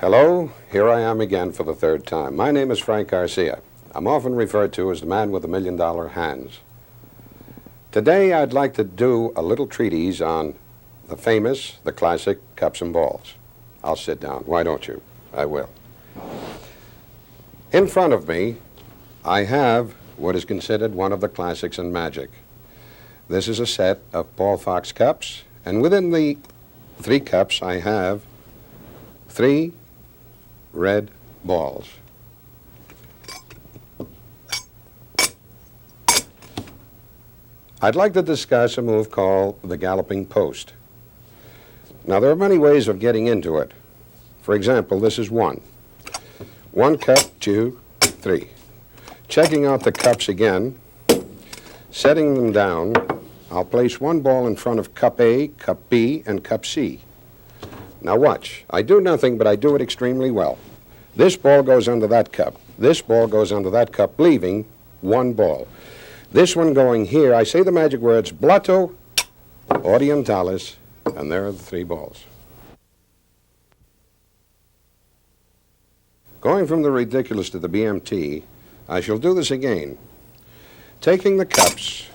Hello, here I am again for the third time. My name is Frank Garcia. I'm often referred to as the man with the $1,000,000 hands. Today I'd like to do a little treatise on the famous, the classic cups and balls. I'll sit down. Why don't you? I will. In front of me, I have what is considered one of the classics in magic. This is a set of Paul Fox cups, and within the 3 cups I have 3 red balls. I'd like to discuss a move called the galloping post. Now, there are many ways of getting into it. For example, this is 1. 1 cup, 2, 3. Checking out the cups again, setting them down, I'll place 1 ball in front of cup A, cup B, and cup C. Now watch. I do nothing, but I do it extremely well. This ball goes under that cup. This ball goes under that cup, leaving 1 ball. This one going here, I say the magic words, blotto, orientalis, and there are the 3 balls. Going from the ridiculous to the BMT, I shall do this again, taking the cups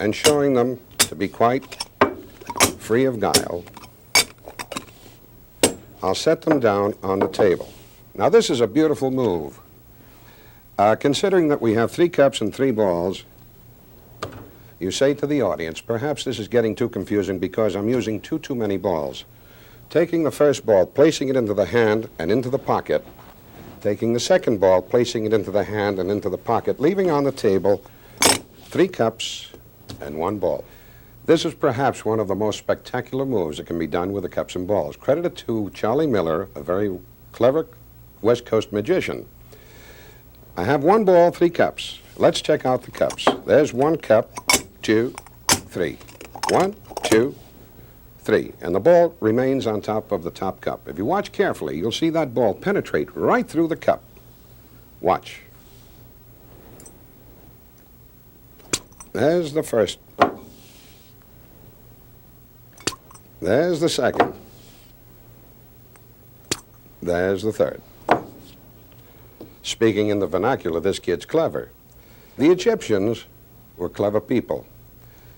and showing them to be quite free of guile. I'll set them down on the table. Now, this is a beautiful move. Considering that we have 3 cups and 3 balls, you say to the audience, perhaps this is getting too confusing because I'm using too many balls. Taking the first ball, placing it into the hand and into the pocket, taking the second ball, placing it into the hand and into the pocket, leaving on the table 3 cups and 1 ball. This is perhaps one of the most spectacular moves that can be done with the cups and balls. Credited to Charlie Miller, a very clever West Coast magician. I have 1 ball, 3 cups. Let's check out the cups. There's 1 cup, 2, 3. 1, 2, 3. And the ball remains on top of the top cup. If you watch carefully, you'll see that ball penetrate right through the cup. Watch. There's the first. There's the second. There's the third. Speaking in the vernacular, this kid's clever. The Egyptians were clever people.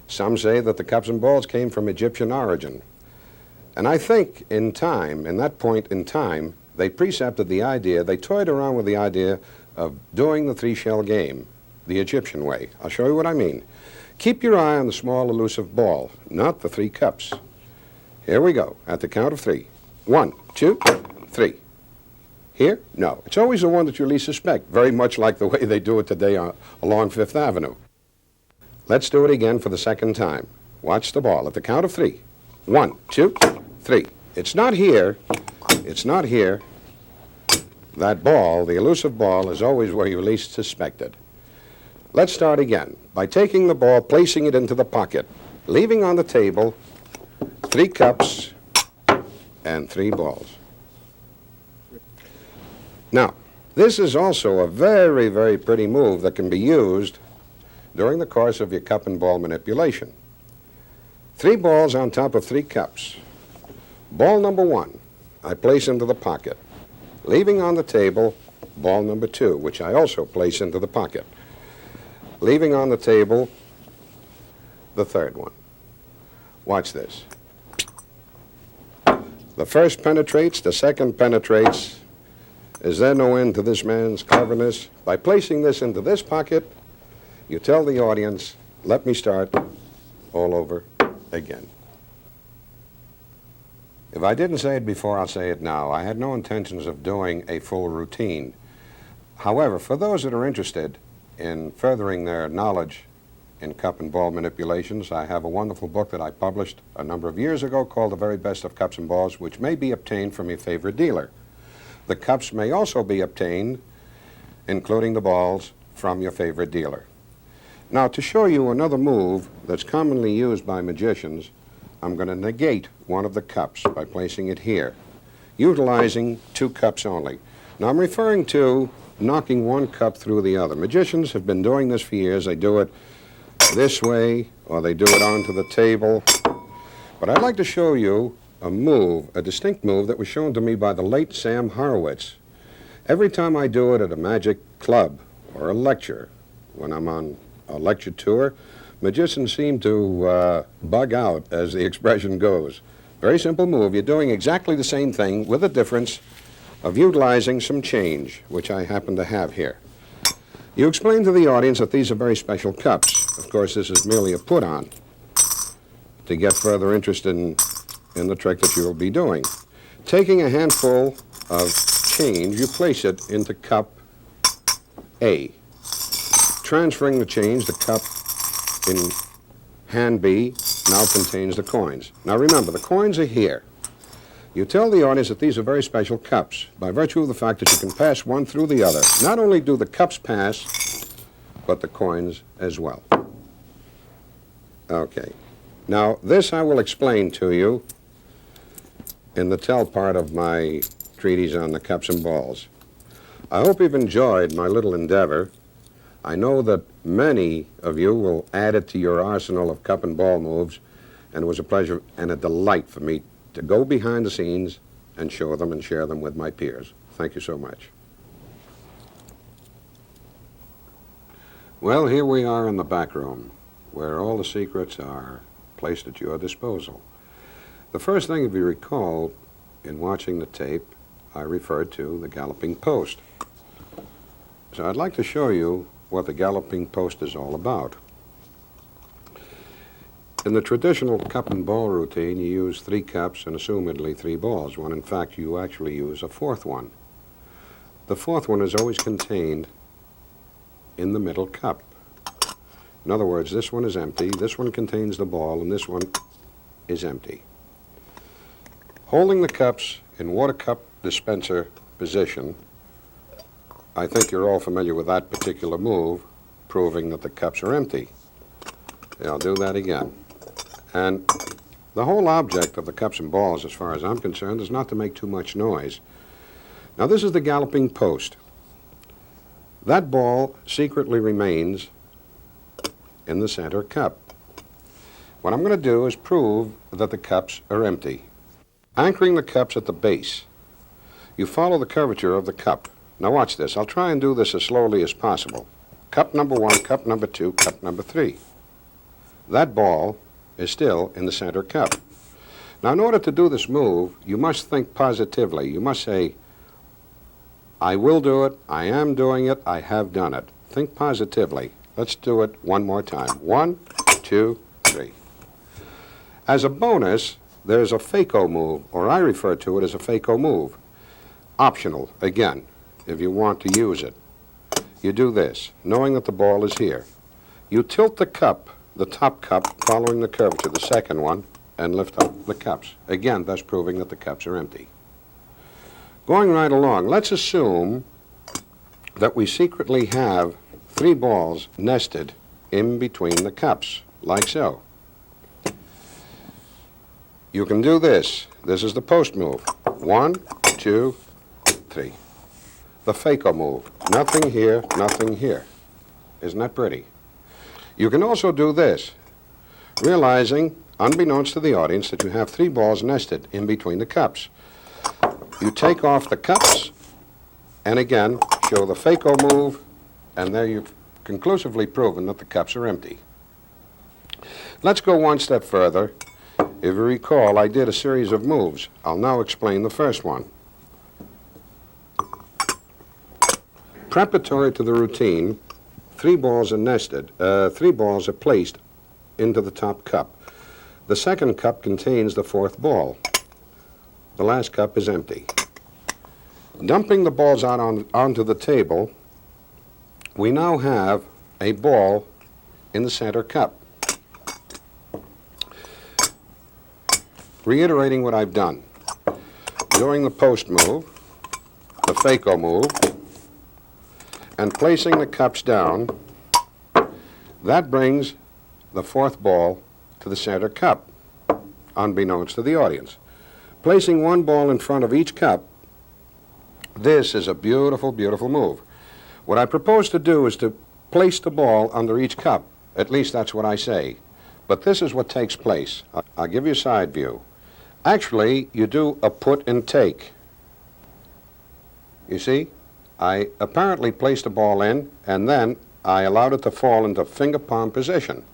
Some say that the cups and balls came from Egyptian origin. And I think in time, in that point in time, they precepted the idea, they toyed around with the idea of doing the 3-shell game, the Egyptian way. I'll show you what I mean. Keep your eye on the small elusive ball, not the 3 cups. Here we go, at the count of 3. 1, 2, 3. Here? No. It's always the one that you least suspect, very much like the way they do it today along 5th Avenue. Let's do it again for the second time. Watch the ball at the count of 3. 1, 2, 3. It's not here. It's not here. That ball, the elusive ball, is always where you least suspect it. Let's start again by taking the ball, placing it into the pocket, leaving on the table 3 cups and 3 balls. Now, this is also a very, very pretty move that can be used during the course of your cup and ball manipulation. 3 balls on top of 3 cups. Ball number 1, I place into the pocket, leaving on the table ball number 2, which I also place into the pocket, leaving on the table the 3rd one. Watch this. The first penetrates, the second penetrates. Is there no end to this man's cleverness? By placing this into this pocket, you tell the audience, let me start all over again. If I didn't say it before, I'll say it now. I had no intentions of doing a full routine. However, for those that are interested in furthering their knowledge in cup and ball manipulations, I have a wonderful book that I published a number of years ago called The Very Best of Cups and Balls, which may be obtained from your favorite dealer. The cups may also be obtained, including the balls, from your favorite dealer. Now, to show you another move that's commonly used by magicians, I'm going to negate one of the cups by placing it here, utilizing 2 cups only. Now, I'm referring to knocking 1 cup through the other. Magicians have been doing this for years. They do it this way, or they do it onto the table. But I'd like to show you a move, a distinct move that was shown to me by the late Sam Horowitz. Every time I do it at a magic club or a lecture, when I'm on a lecture tour, magicians seem to bug out, as the expression goes. Very simple move. You're doing exactly the same thing with the difference of utilizing some change, which I happen to have here. You explain to the audience that these are very special cups. Of course, this is merely a put-on to get further interested in the trick that you will be doing. Taking a handful of change, you place it into cup A. Transferring the change, the cup in hand B now contains the coins. Now remember, the coins are here. You tell the audience that these are very special cups by virtue of the fact that you can pass one through the other. Not only do the cups pass, but the coins as well. Okay. Now, this I will explain to you in the tell part of my treatise on the cups and balls. I hope you've enjoyed my little endeavor. I know that many of you will add it to your arsenal of cup and ball moves, and it was a pleasure and a delight for me to go behind the scenes and show them and share them with my peers. Thank you so much. Well, here we are in the back room, where all the secrets are placed at your disposal. The first thing, if you recall, in watching the tape, I referred to the galloping post. So I'd like to show you what the galloping post is all about. In the traditional cup and ball routine, you use 3 cups and assumedly 3 balls, when in fact you actually use a 4th one. The 4th one is always contained in the middle cup. In other words, this one is empty, this one contains the ball, and this one is empty. Holding the cups in water cup dispenser position, I think you're all familiar with that particular move, proving that the cups are empty. I'll do that again. And the whole object of the cups and balls, as far as I'm concerned, is not to make too much noise. Now, this is the galloping post. That ball secretly remains in the center cup. What I'm going to do is prove that the cups are empty. Anchoring the cups at the base, you follow the curvature of the cup. Now watch this. I'll try and do this as slowly as possible. Cup number 1, cup number 2, cup number 3. That ball is still in the center cup. Now, in order to do this move, you must think positively. You must say, I will do it, I am doing it, I have done it. Think positively. Let's do it one more time. 1, 2, 3. As a bonus, there's a FACO move, or I refer to it as a FACO move. Optional, again, if you want to use it. You do this, knowing that the ball is here. You tilt the cup, the top cup, following the curvature, the second one, and lift up the cups. Again, thus proving that the cups are empty. Going right along, let's assume that we secretly have 3 balls nested in between the cups, like so. You can do this. This is the post move. 1, 2, 3. The FACO move. Nothing here, nothing here. Isn't that pretty? You can also do this, realizing, unbeknownst to the audience, that you have 3 balls nested in between the cups. You take off the cups, and again, show the FACO move, and there you've conclusively proven that the cups are empty. Let's go one step further. If you recall, I did a series of moves. I'll now explain the first one. Preparatory to the routine, 3 balls are nested. 3 balls are placed into the top cup. The second cup contains the 4th ball. The last cup is empty. Dumping the balls out onto the table, we now have a ball in the center cup. Reiterating what I've done, doing the post move, the FACO move, and placing the cups down, that brings the 4th ball to the center cup, unbeknownst to the audience. Placing 1 ball in front of each cup, this is a beautiful, beautiful move. What I propose to do is to place the ball under each cup. At least that's what I say. But this is what takes place. I'll give you a side view. Actually, you do a put and take. You see, I apparently placed the ball in, and then I allowed it to fall into finger palm position.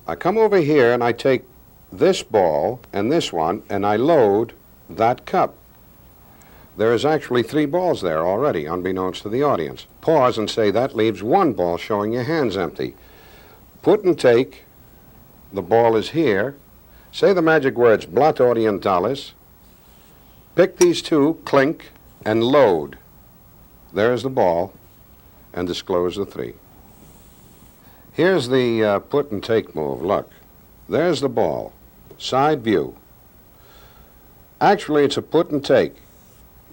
I come over here and I take this ball and this one, and I load that cup. There is actually 3 balls there already, unbeknownst to the audience. Pause and say that leaves 1 ball, showing your hands empty. Put and take, the ball is here. Say the magic words, Blat Orientalis. Pick these 2, clink, and load. There's the ball, and disclose the 3. Here's the put and take move. Look, there's the ball, side view. Actually, it's a put and take.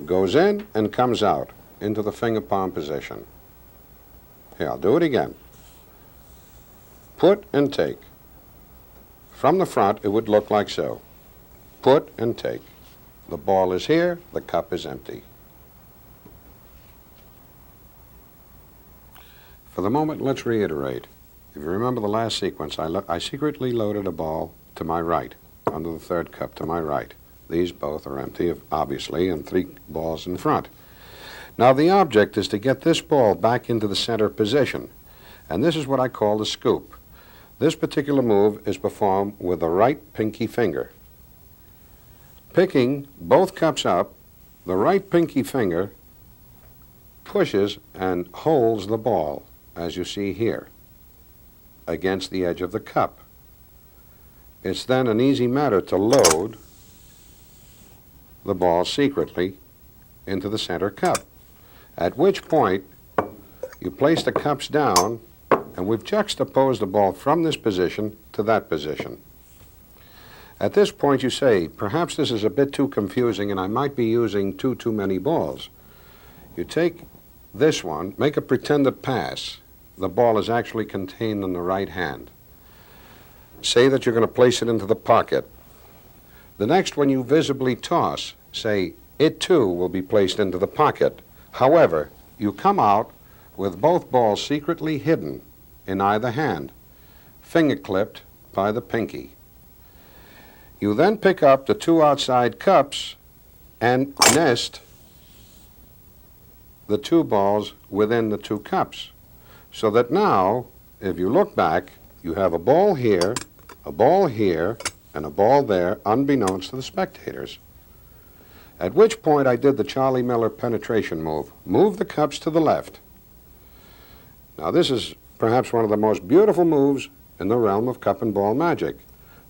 Goes in and comes out into the finger palm position. Here, I'll do it again. Put and take. From the front, it would look like so. Put and take. The ball is here, the cup is empty. For the moment, let's reiterate. If you remember the last sequence, I secretly loaded a ball to my right, under the 3rd cup to my right. These both are empty, obviously, and 3 balls in front. Now the object is to get this ball back into the center position, and this is what I call the scoop. This particular move is performed with the right pinky finger. Picking both cups up, the right pinky finger pushes and holds the ball, as you see here, against the edge of the cup. It's then an easy matter to load the ball secretly into the center cup, at which point you place the cups down, and we've juxtaposed the ball from this position to that position. At this point you say, perhaps this is a bit too confusing and I might be using too many balls. You take this one, make a pretended pass. The ball is actually contained in the right hand. Say that you're going to place it into the pocket. The next one you visibly toss, say, it too will be placed into the pocket. However, you come out with both balls secretly hidden in either hand, finger clipped by the pinky. You then pick up the 2 outside cups and nest the 2 balls within the 2 cups. So that now, if you look back, you have a ball here, and a ball there, unbeknownst to the spectators. At which point I did the Charlie Miller penetration move. Move the cups to the left. Now this is perhaps one of the most beautiful moves in the realm of cup and ball magic.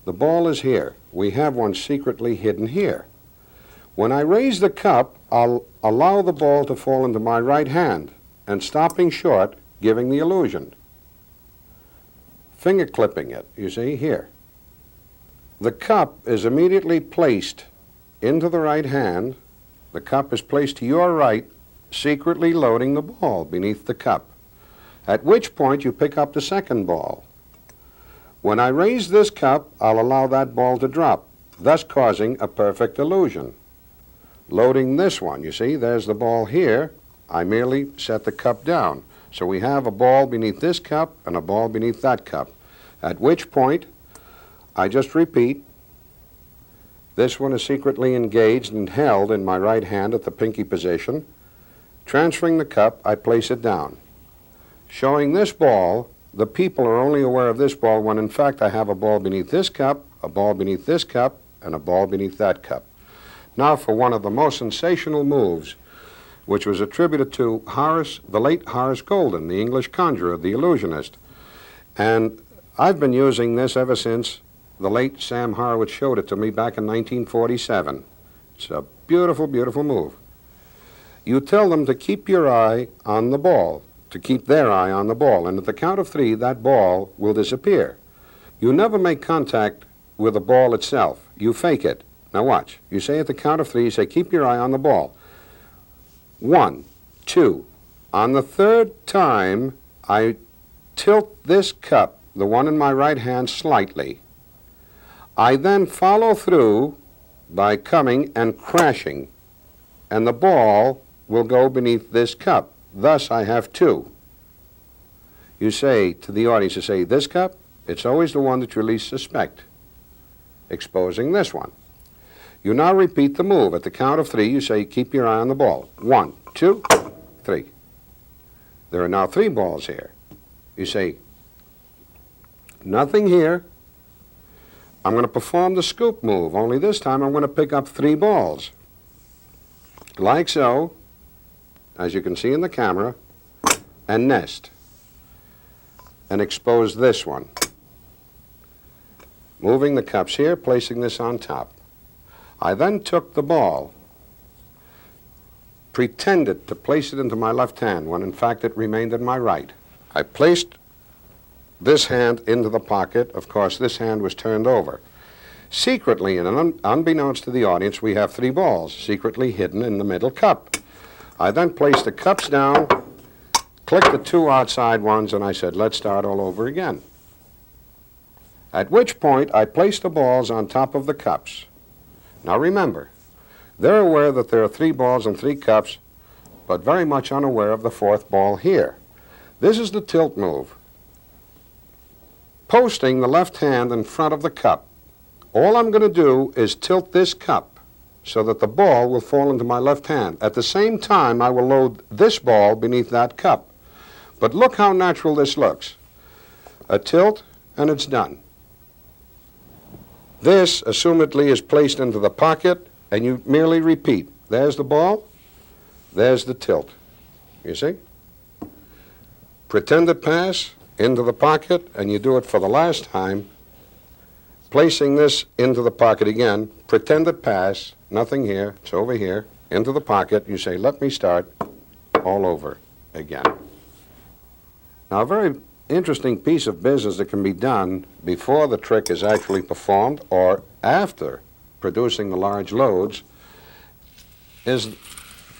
The ball is here. We have one secretly hidden here. When I raise the cup, I'll allow the ball to fall into my right hand, and stopping short, giving the illusion. Finger clipping it, you see, here. The cup is immediately placed into the right hand. The cup is placed to your right, secretly loading the ball beneath the cup. At which point you pick up the second ball. When I raise this cup, I'll allow that ball to drop, thus causing a perfect illusion. Loading this one, you see, there's the ball here. I merely set the cup down. So we have a ball beneath this cup and a ball beneath that cup. At which point, I just repeat, this one is secretly engaged and held in my right hand at the pinky position. Transferring the cup, I place it down. Showing this ball, the people are only aware of this ball when in fact I have a ball beneath this cup, a ball beneath this cup, and a ball beneath that cup. Now for one of the most sensational moves, which was attributed to the late Horace Golden, the English conjurer, the illusionist. And I've been using this ever since the late Sam Horowitz showed it to me back in 1947. It's a beautiful, beautiful move. You tell them to keep your eye on the ball, to keep their eye on the ball, and at the count of 3, that ball will disappear. You never make contact with the ball itself. You fake it. Now watch. You say at the count of 3, you say, keep your eye on the ball. 1, 2. On the 3rd time, I tilt this cup, the one in my right hand, slightly. I then follow through by coming and crashing, and the ball will go beneath this cup. Thus, I have 2. You say to the audience, you say, this cup, it's always the one that you least suspect. exposing this one. You now repeat the move. At the count of 3, you say, keep your eye on the ball. 1, 2, 3. There are now 3 balls here. You say, nothing here. I'm going to perform the scoop move, only this time I'm going to pick up 3 balls. Like so, as you can see in the camera, and nest. And expose this one. Moving the cups here, placing this on top. I then took the ball, pretended to place it into my left hand when in fact it remained in my right. I placed this hand into the pocket. Of course, this hand was turned over. Secretly, and unbeknownst to the audience, we have 3 balls secretly hidden in the middle cup. I then placed the cups down, clicked the 2 outside ones, and I said, let's start all over again. At which point, I placed the balls on top of the cups. Now remember, they're aware that there are 3 balls and 3 cups, but very much unaware of the 4th ball here. This is the tilt move. Posting the left hand in front of the cup. All I'm going to do is tilt this cup so that the ball will fall into my left hand. At the same time, I will load this ball beneath that cup. But look how natural this looks. A tilt, and it's done. This, assumedly, is placed into the pocket, and you merely repeat. There's the ball, there's the tilt. You see? Pretended pass into the pocket, and you do it for the last time, placing this into the pocket again. Pretended pass, nothing here, it's over here, into the pocket. You say, let me start all over again. Now, a very interesting piece of business that can be done before the trick is actually performed or after producing the large loads is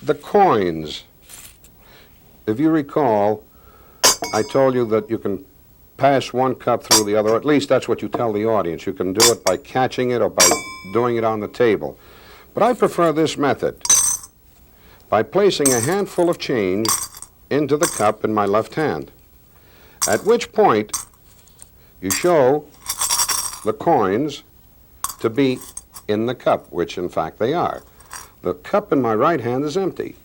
the coins. If you recall, I told you that you can pass one cup through the other, or at least that's what you tell the audience. You can do it by catching it or by doing it on the table. But I prefer this method, by placing a handful of change into the cup in my left hand. At which point, you show the coins to be in the cup, which in fact they are. The cup in my right hand is empty.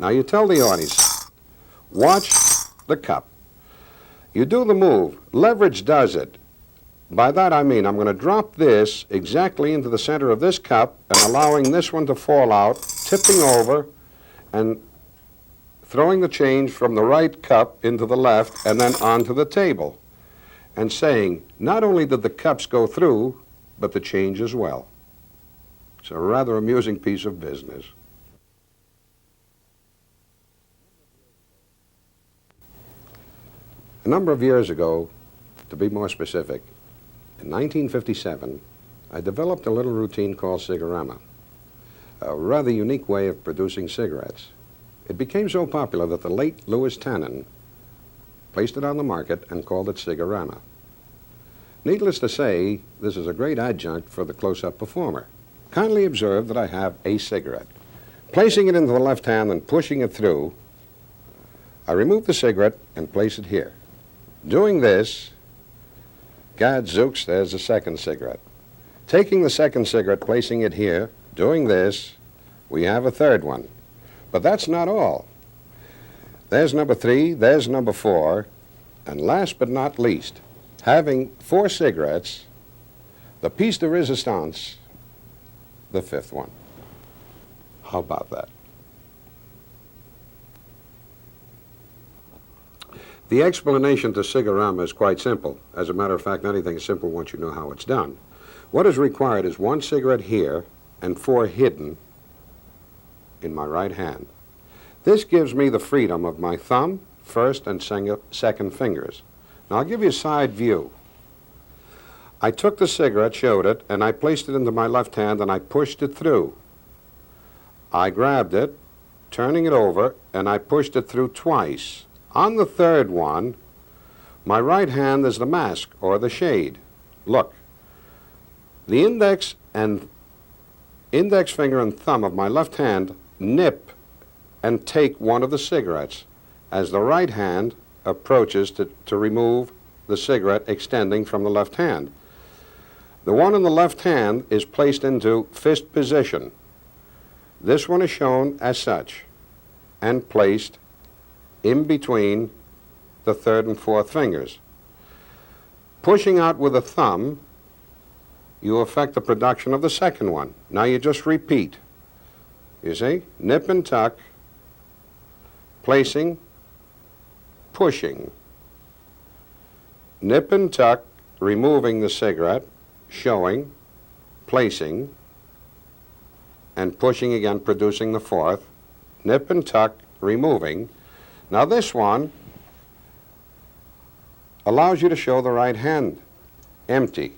Now you tell the audience, watch the cup. You do the move. Leverage does it. By that I mean I'm going to drop this exactly into the center of this cup and allowing this one to fall out, tipping over, and throwing the change from the right cup into the left and then onto the table, and saying, not only did the cups go through, but the change as well. It's a rather amusing piece of business. A number of years ago, to be more specific, in 1957, I developed a little routine called Cigarama, a rather unique way of producing cigarettes. It became so popular that the late Louis Tannen placed it on the market and called it Cigarama. Needless to say, this is a great adjunct for the close-up performer. Kindly observe that I have a cigarette. Placing it into the left hand and pushing it through, I remove the cigarette and place it here. Doing this, gadzooks, there's the second cigarette. Taking the second cigarette, placing it here, doing this, we have a third one. But that's not all. There's number 3, there's number 4, and last but not least, having 4 cigarettes, the piece de resistance, the 5th one. How about that? The explanation to Cigarama is quite simple. As a matter of fact, anything is simple once you know how it's done. What is required is 1 cigarette here and 4 hidden in my right hand. This gives me the freedom of my thumb, first and second fingers. Now I'll give you a side view. I took the cigarette, showed it, and I placed it into my left hand and I pushed it through. I grabbed it, turning it over, and I pushed it through twice. On the third one, my right hand is the mask or the shade. Look, the index finger and thumb of my left hand nip and take one of the cigarettes as the right hand approaches to remove the cigarette extending from the left hand. The one in the left hand is placed into fist position. This one is shown as such and placed in between the third and fourth fingers. Pushing out with the thumb, you affect the production of the second one. Now you just repeat. You see? Nip and tuck, placing, pushing. Nip and tuck, removing the cigarette, showing, placing, and pushing again, producing the fourth. Nip and tuck, removing. Now this one allows you to show the right hand empty.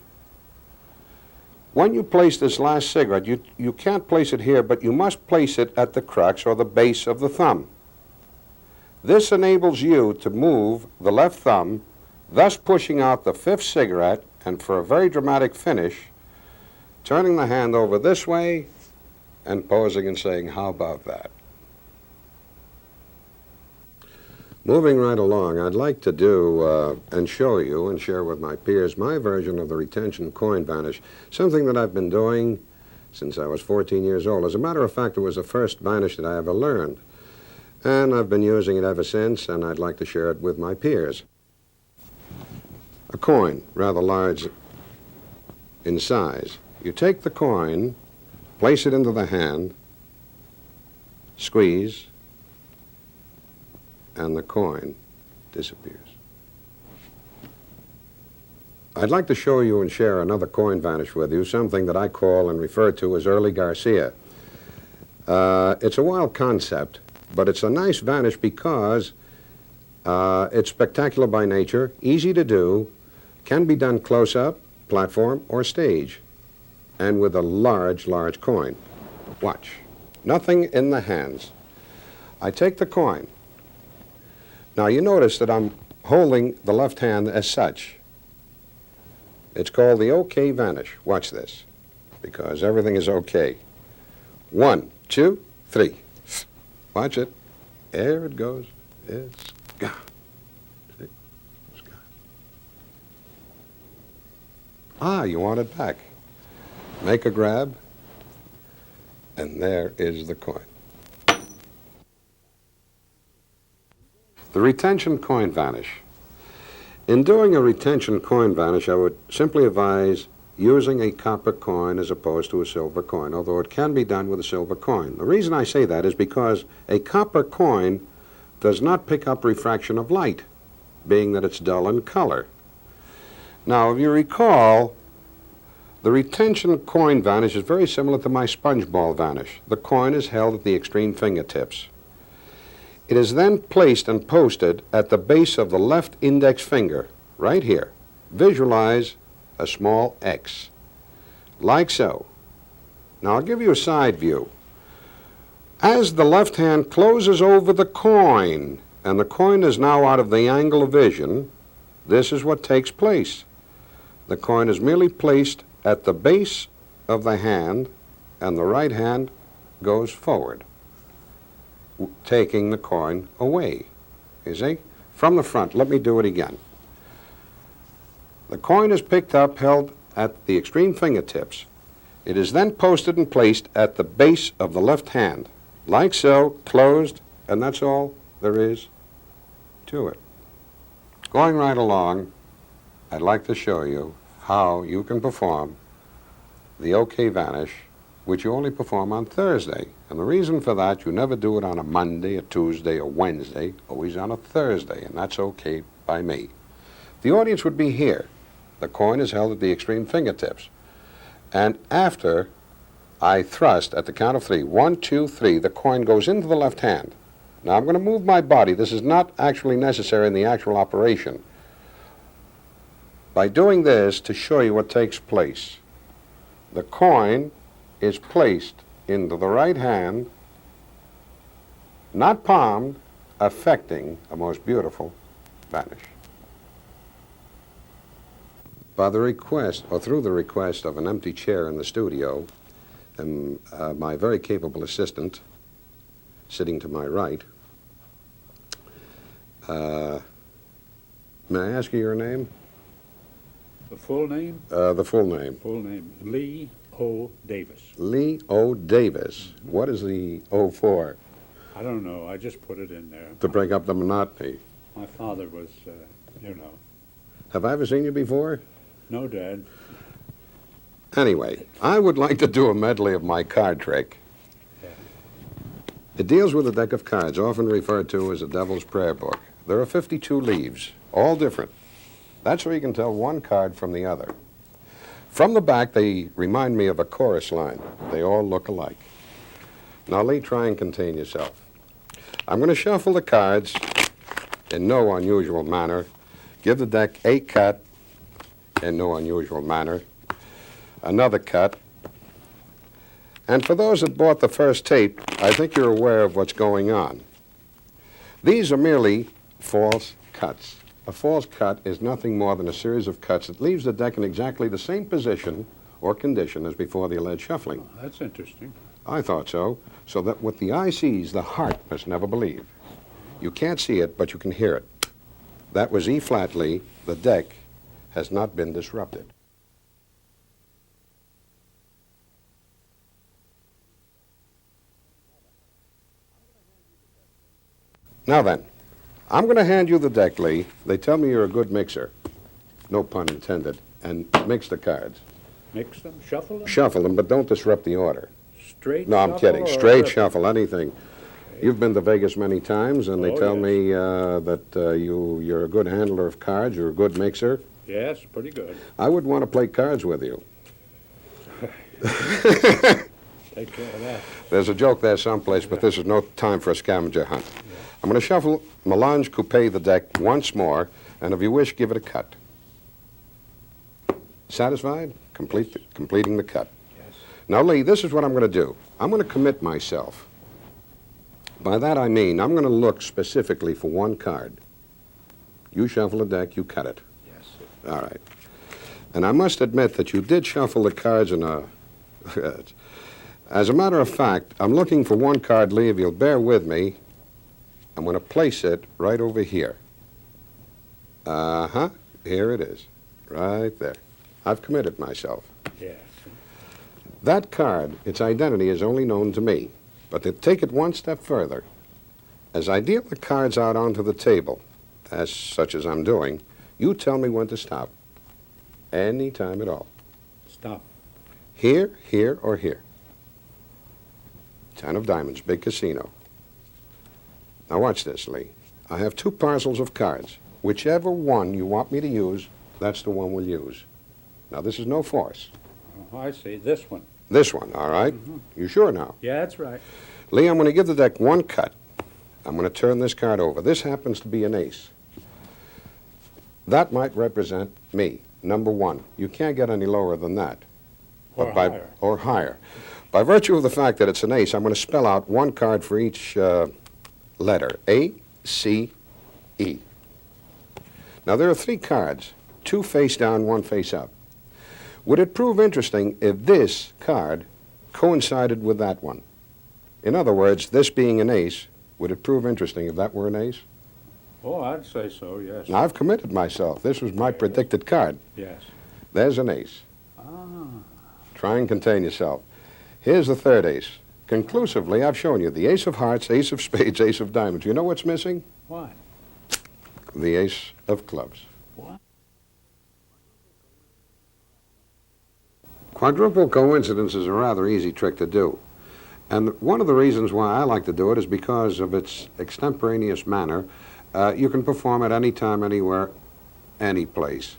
When you place this last cigarette, you can't place it here, but you must place it at the crux or the base of the thumb. This enables you to move the left thumb, thus pushing out the fifth cigarette, and for a very dramatic finish, turning the hand over this way and posing and saying, "How about that?" Moving right along, I'd like to do and show you and share with my peers my version of the retention coin vanish, something that I've been doing since I was 14 years old. As a matter of fact, it was the first vanish that I ever learned, and I've been using it ever since, and I'd like to share it with my peers. A coin, rather large in size. You take the coin, place it into the hand, squeeze, and the coin disappears. I'd like to show you and share another coin vanish with you, something that I call and refer to as early Garcia. It's a wild concept, but it's a nice vanish because it's spectacular by nature, easy to do, can be done close-up, platform, or stage, and with a large, large coin. Watch. Nothing in the hands. I take the coin. Now you notice that I'm holding the left hand as such. It's called the OK vanish. Watch this, because everything is OK. 1, 2, 3. Watch it. There it goes. It's gone. See? It's gone. Ah, you want it back. Make a grab, and there is the coin. The retention coin vanish. In doing a retention coin vanish, I would simply advise using a copper coin as opposed to a silver coin, although it can be done with a silver coin. The reason I say that is because a copper coin does not pick up refraction of light, being that it's dull in color. Now, if you recall, the retention coin vanish is very similar to my sponge ball vanish. The coin is held at the extreme fingertips. It is then placed and posted at the base of the left index finger, right here. Visualize a small X, like so. Now I'll give you a side view. As the left hand closes over the coin, and the coin is now out of the angle of vision, this is what takes place. The coin is merely placed at the base of the hand, and the right hand goes forward, taking the coin away. You see? From the front. Let me do it again. The coin is picked up, held at the extreme fingertips. It is then posted and placed at the base of the left hand, like so, closed, and that's all there is to it. Going right along, I'd like to show you how you can perform the OK vanish, which you only perform on Thursday. And the reason for that, you never do it on a Monday, a Tuesday, or Wednesday, always on a Thursday, and that's okay by me. The audience would be here. The coin is held at the extreme fingertips. And after I thrust at the count of 3, 1, 2, 3, the coin goes into the left hand. Now I'm going to move my body. This is not actually necessary in the actual operation. By doing this, to show you what takes place, the coin is placed into the right hand, not palmed, affecting a most beautiful vanish. By the request, or through the request of an empty chair in the studio, and my very capable assistant, sitting to my right, may I ask you your name? The full name? The full name. Full name, Lee O. Davis. Lee O. Davis. What is the O for? I don't know, I just put it in there. To break up the monotony. My father was, you know. Have I ever seen you before? No, Dad. Anyway, I would like to do a medley of my card trick. Yeah. It deals with a deck of cards, often referred to as a Devil's Prayer Book. There are 52 leaves, all different. That's where you can tell one card from the other. From the back, they remind me of a chorus line. They all look alike. Now, Lee, try and contain yourself. I'm going to shuffle the cards in no unusual manner, give the deck a cut in no unusual manner, another cut, and for those that bought the first tape, I think you're aware of what's going on. These are merely false cuts. A false cut is nothing more than a series of cuts that leaves the deck in exactly the same position or condition as before the alleged shuffling. Oh, that's interesting. I thought so. So that what the eye sees, the heart must never believe. You can't see it, but you can hear it. That was E-flat, Lee. The deck has not been disrupted. Now then, I'm going to hand you the deck, Lee. They tell me you're a good mixer. No pun intended. And mix the cards. Mix them, shuffle them? Shuffle them, but don't disrupt the order. Straight No, I'm shuffle kidding. or Straight rip? shuffle, anything. Okay. You've been to Vegas many times, and they Oh, tell yes. me that you're a good handler of cards, you're a good mixer. Yes, pretty good. I would want to play cards with you. Take care of that. There's a joke there someplace, but this is no time for a scavenger hunt. I'm going to shuffle Melange Coupe the deck once more, and if you wish, give it a cut. Satisfied? Completing the cut. Yes. Now, Lee, this is what I'm going to do. I'm going to commit myself. By that I mean I'm going to look specifically for one card. You shuffle a deck, you cut it. Yes. All right. And I must admit that you did shuffle the cards in a... As a matter of fact, I'm looking for one card, Lee. If you'll bear with me, I'm going to place it right over here. Uh-huh. Here it is. Right there. I've committed myself. Yes. That card, its identity is only known to me. But to take it one step further, as I deal the cards out onto the table, as such as I'm doing, you tell me when to stop. Any time at all. Stop. Here, here, or here. 10 of diamonds, big casino. Now watch this, Lee. I have 2 parcels of cards. Whichever one you want me to use, that's the one we'll use. Now this is no force. Oh, I see. This one. This one, all right? You sure now? Yeah, that's right. Lee, I'm going to give the deck one cut. I'm going to turn this card over. This happens to be an ace. That might represent me, number 1. You can't get any lower than that. Or higher. Or higher. By virtue of the fact that it's an ace, I'm going to spell out one card for each letter. A, C, E. Now, there are 3 cards, 2 face down, 1 face up. Would it prove interesting if this card coincided with that one? In other words, this being an ace, would it prove interesting if that were an ace? Oh, I'd say so, yes. Now, I've committed myself. This was my predicted card. Yes. There's an ace. Ah. Try and contain yourself. Here's the 3rd ace. Conclusively, I've shown you the ace of hearts, ace of spades, ace of diamonds. You know what's missing? What? The ace of clubs. What? Quadruple coincidence is a rather easy trick to do. And one of the reasons why I like to do it is because of its extemporaneous manner. You can perform it any time, anywhere, any place.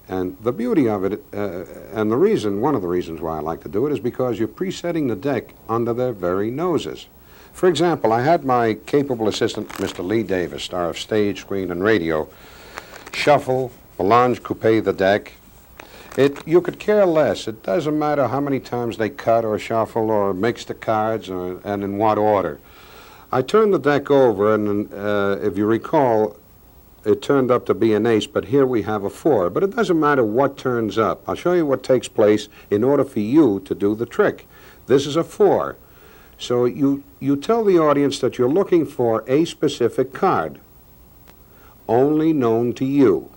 And the beauty of it, and one of the reasons why I like to do it, is because you're presetting the deck under their very noses. For example, I had my capable assistant, Mr. Lee Davis, star of stage, screen, and radio, shuffle, Melange Coupe the deck. You could care less. It doesn't matter how many times they cut or shuffle or mix the cards and in what order. I turned the deck over, and if you recall, it turned up to be an ace, but here we have a 4. But it doesn't matter what turns up. I'll show you what takes place in order for you to do the trick. This is a 4. So you tell the audience that you're looking for a specific card, only known to you.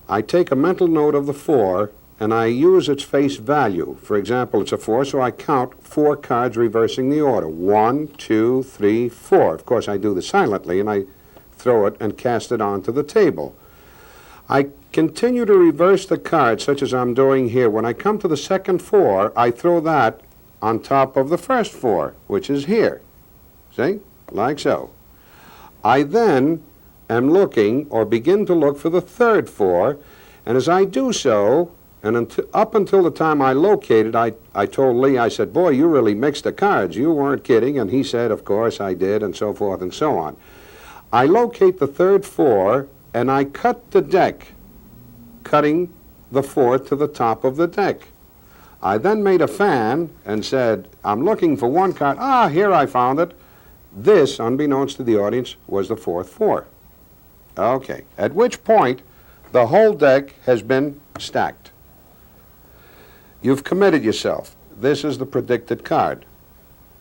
I take a mental note of the 4, and I use its face value. For example, it's a 4, so I count 4 cards reversing the order. 1, 2, 3, 4. Of course, I do this silently, and I throw it and cast it onto the table. I continue to reverse the cards, such as I'm doing here. When I come to the second 4, I throw that on top of the first 4, which is here. See? Like so. I then am looking, or begin to look, for the third 4, and as I do so, and up until the time I located, I told Lee, I said, boy, you really mixed the cards. You weren't kidding. And he said, of course I did, and so forth and so on. I locate the third 4, and I cut the deck, cutting the 4 to the top of the deck. I then made a fan and said, I'm looking for one card. Ah, here I found it. This, unbeknownst to the audience, was the fourth 4. Okay, at which point the whole deck has been stacked. You've committed yourself. This is the predicted card.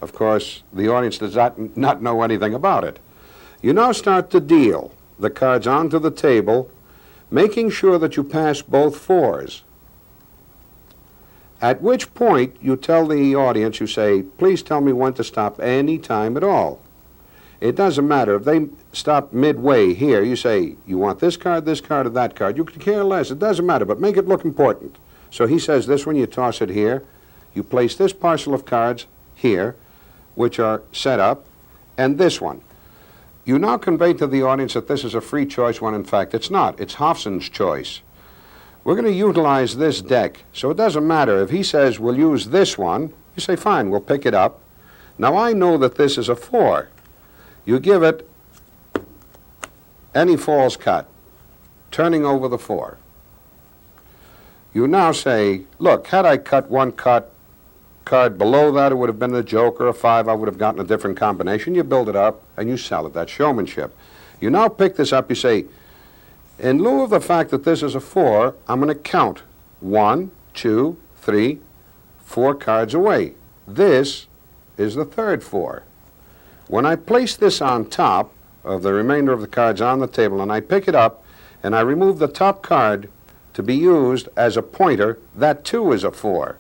Of course, the audience does not know anything about it. You now start to deal the cards onto the table, making sure that you pass both 4s. At which point you tell the audience, you say, please tell me when to stop any time at all. It doesn't matter. If they stop midway here, you say, you want this card, or that card. You could care less. It doesn't matter, but make it look important. So he says this one, you toss it here. You place this parcel of cards here, which are set up, and this one. You now convey to the audience that this is a free choice when in fact it's not. It's Hobson's choice. We're going to utilize this deck, so it doesn't matter. If he says we'll use this one, you say fine, we'll pick it up. Now I know that this is a 4. You give it any false cut, turning over the 4. You now say, look, had I cut one card below that, it would have been the joker, a 5, I would have gotten a different combination. You build it up and you sell it. That's showmanship. You now pick this up, you say, in lieu of the fact that this is a 4, I'm going to count 1, 2, 3, 4 cards away. This is the third 4. When I place this on top of the remainder of the cards on the table and I pick it up and I remove the top card to be used as a pointer, that too is a 4.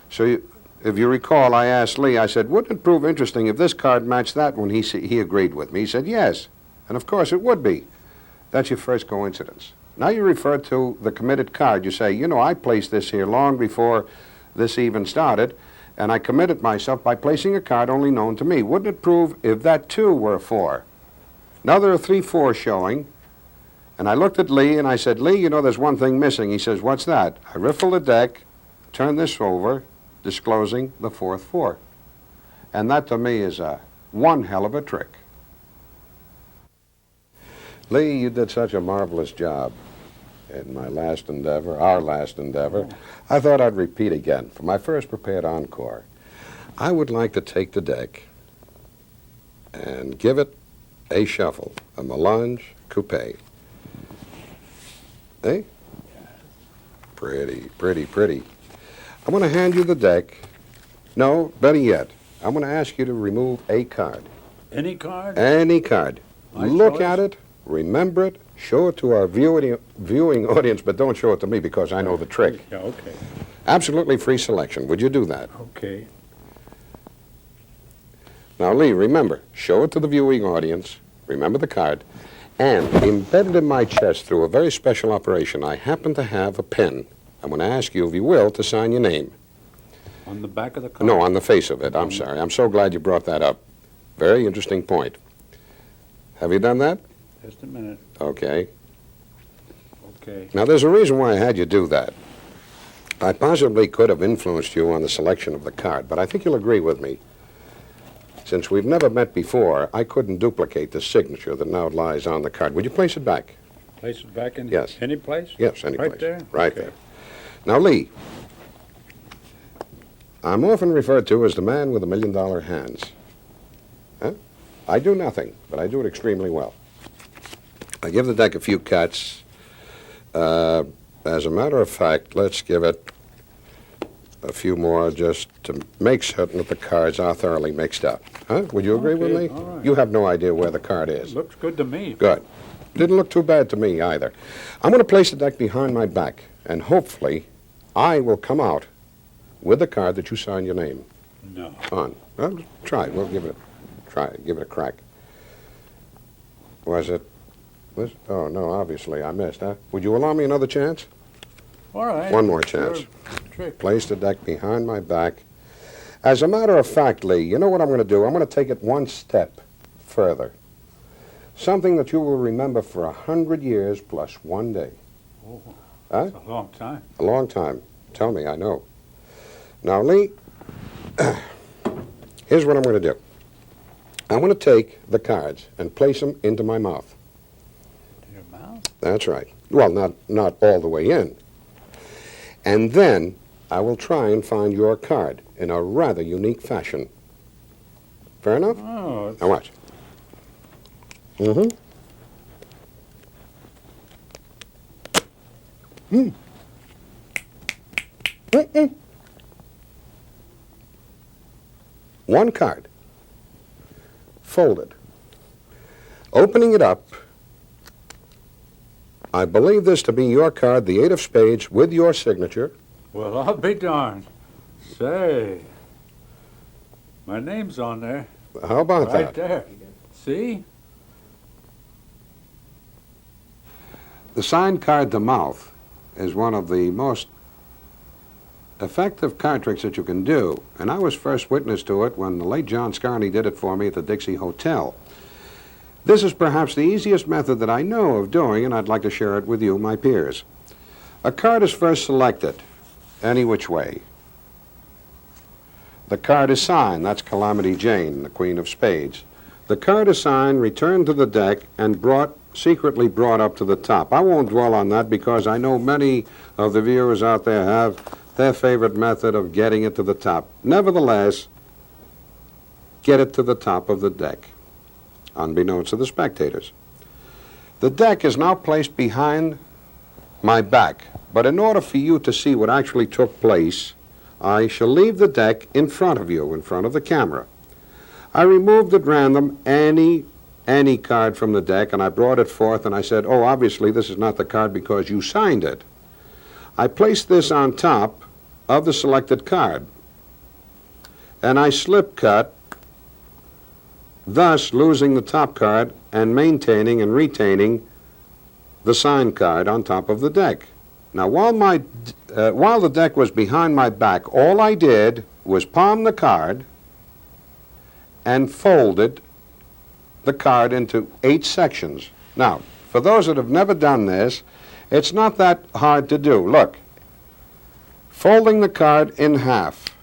So if you recall, I asked Lee, I said, wouldn't it prove interesting if this card matched that one? He agreed with me. He said, yes. And of course it would be. That's your first coincidence. Now you refer to the committed card. You say, you know, I placed this here long before this even started, and I committed myself by placing a card only known to me. Wouldn't it prove if that too were a 4? Now there are 3 4s showing, and I looked at Lee and I said, Lee, you know, there's one thing missing. He says, what's that? I riffle the deck, turn this over, disclosing the fourth 4. And that to me is one hell of a trick. Lee, you did such a marvelous job in my last endeavor, our last endeavor. I thought I'd repeat again for my first prepared encore. I would like to take the deck and give it a shuffle, a melange coupe. Eh? Pretty, pretty, pretty. I'm going to hand you the deck. No, better yet, I'm going to ask you to remove a card. Any card? Any card. My Look choice? at it, remember it, show it to our viewing audience, but don't show it to me because I know the trick. Yeah, okay. Absolutely free selection. Would you do that? Okay. Now, Lee, remember, show it to the viewing audience, remember the card, and embedded in my chest through a very special operation, I happen to have a pen. I'm going to ask you, if you will, to sign your name. On the back of the card? No, on the face of it. I'm sorry. I'm so glad you brought that up. Very interesting point. Have you done that? Just a minute. Okay. Okay. Now, there's a reason why I had you do that. I possibly could have influenced you on the selection of the card, but I think you'll agree with me. Since we've never met before, I couldn't duplicate the signature that now lies on the card. Would you place it back? Place it back in? Yes. Any place? Yes, any Right place. there? Right Okay. there. Now, Lee, I'm often referred to as the man with $1 million hands. Huh? I do nothing, but I do it extremely well. I give the deck a few cuts. As a matter of fact, let's give it a few more just to make certain that the cards are thoroughly mixed up. Huh? Would you agree with Okay, me? all right. You have no idea where the card is. Looks good to me. Good. Didn't look too bad to me either. I'm going to place the deck behind my back, and hopefully I will come out with the card that you sign your name No. on. Well, try it. We'll give it a try. Give it a crack. Was it? Oh, no, obviously I missed, huh? Would you allow me another chance? All right. One more chance. Your trick. Place the deck behind my back. As a matter of fact, Lee, you know what I'm going to do? I'm going to take it one step further. Something that you will remember for 100 years plus one day. Oh, Huh? that's a long time. A long time. Tell me, I know. Now, Lee, here's what I'm going to do. I'm going to take the cards and place them into my mouth. Your mouth? That's right. Well, not all the way in. And then I will try and find your card in a rather unique fashion. Fair enough? Oh, it's Now watch. Mm-hmm. Hmm. Mm-mm. One card. Folded. Opening it up, I believe this to be your card, the 8 of spades, with your signature. well, I'll be darned. Say, my name's on there. How about Right that? there. See? The signed card to mouth is one of the most effective card tricks that you can do, and I was first witness to it when the late John Scarney did it for me at the Dixie Hotel. This is perhaps the easiest method that I know of doing, and I'd like to share it with you, my peers. A card is first selected, any which way. The card is signed, that's Calamity Jane, the Queen of Spades. The card is signed, returned to the deck, and secretly brought up to the top. I won't dwell on that because I know many of the viewers out there have their favorite method of getting it to the top. Nevertheless, get it to the top of the deck, unbeknownst to the spectators. The deck is now placed behind my back, but in order for you to see what actually took place, I shall leave the deck in front of you, in front of the camera. I removed at random any card from the deck, and I brought it forth, and I said, oh, obviously this is not the card because you signed it. I placed this on top of the selected card, and I slip cut, thus losing the top card and maintaining and retaining the signed card on top of the deck. Now, while the deck was behind my back, all I did was palm the card and folded the card into 8 sections. Now, for those that have never done this, it's not that hard to do. Look, folding the card in half.